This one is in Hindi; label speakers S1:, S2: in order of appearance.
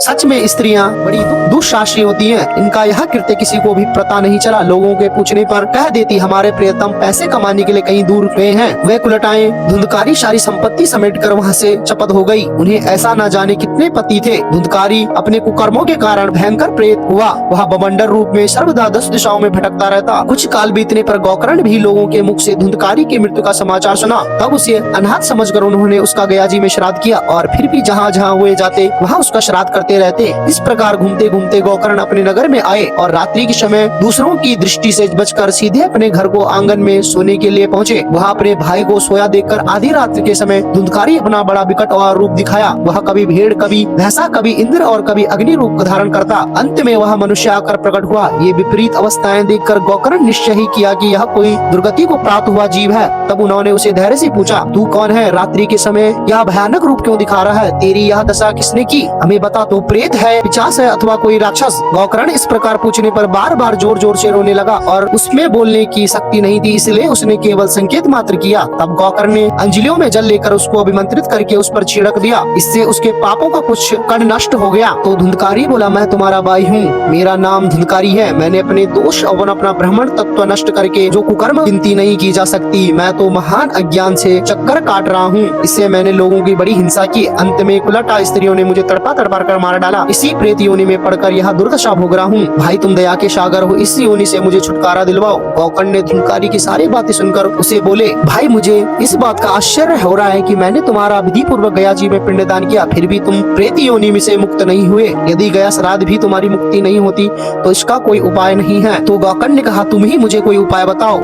S1: सच में स्त्रियां बड़ी दुस्साहसी होती हैं। इनका यह कृत्य किसी को भी पता नहीं चला। लोगों के पूछने पर कह देती हमारे प्रियतम पैसे कमाने के लिए कहीं दूर गए हैं। वे कुलटाएं धुंधकारी सारी संपत्ति समेट कर वहाँ से चपत हो गई। उन्हें ऐसा न जाने कितने पति थे। धुंधकारी अपने कुकर्मों के कारण भयंकर प्रेत हुआ। वह बवंडर रूप में सर्वदा 10 दिशाओं में भटकता रहता। कुछ काल बीतने पर गौकर्ण भी लोगों के मुख से धुंधकारी की मृत्यु का समाचार सुना। तब उसे अनाथ समझकर उन्होंने उसका गया जी में श्राद्ध किया और फिर भी जहाँ जहाँ हुए जाते वहाँ उसका श्राद्ध करते रहते। इस प्रकार घूमते घूमते गौकर्ण अपने नगर में आए और रात्रि के समय दूसरों की दृष्टि से बचकर सीधे अपने घर को आंगन में सोने के लिए पहुँचे। वह अपने भाई को सोया देखकर आधी रात्रि के समय धुंधकारी अपना बड़ा विकट और रूप दिखाया। वह कभी भेड़, कभी भैंसा, कभी इंद्र और कभी अग्नि रूप धारण करता। अंत में वह मनुष्य आकर प्रकट हुआ। ये विपरीत अवस्थाएं देखकर गौकर्ण निश्चय ही किया कि यह कोई दुर्गति को प्राप्त हुआ जीव है। तब उन्होंने उसे धैर्य से पूछा, तू कौन है? रात्रि के समय यह भयानक रूप क्यों दिखा रहा है? तेरी यह दशा किसने की? हमें बता। तो प्रेत है, पिशाच है अथवा कोई राक्षस? गौकर्ण इस प्रकार पूछने पर बार बार जोर जोर से रोने लगा और उसमें बोलने की शक्ति नहीं थी, इसलिए उसने केवल संकेत मात्र किया। तब गौकर्ण ने अंजलियों में जल लेकर उसको अभिमंत्रित करके उस पर छिड़क दिया। इससे उसके पापों का कुछ कण नष्ट हो गया। तो धुंधकारी बोला, मैं तुम्हारा भाई हूँ, मेरा नाम धुंधकारी है। मैंने अपने दोष और अपना ब्राह्मण तत्व नष्ट करके जो कुकर्म गिनती नहीं की जा सकती, मैं तो महान अज्ञान से चक्कर काट रहा हूँ। इससे मैंने लोगों की बड़ी हिंसा की। अंत में कुलटा स्त्रियों ने मुझे तड़पा तड़पा कर मार डाला। इसी प्रेत योनि में पड़कर यह दुर्दशा भोग रहा हूँ। भाई तुम दया के सागर हो, इस योनि से मुझे छुटकारा दिलवाओ। गौकर्ण ने धुंधकारी की सारी बातें सुनकर उसे बोले, भाई मुझे इस बात का आश्चर्य हो रहा है कि मैंने तुम्हारा विधि पूर्वक गया जी में पिंडदान किया, फिर भी तुम प्रेत योनि में से मुक्त नहीं हुए। यदि गया श्राद्ध भी तुम्हारी मुक्ति नहीं होती तो इसका कोई उपाय नहीं है। तो गौकर्ण ने कहा, तुम ही मुझे कोई उपाय बताओ।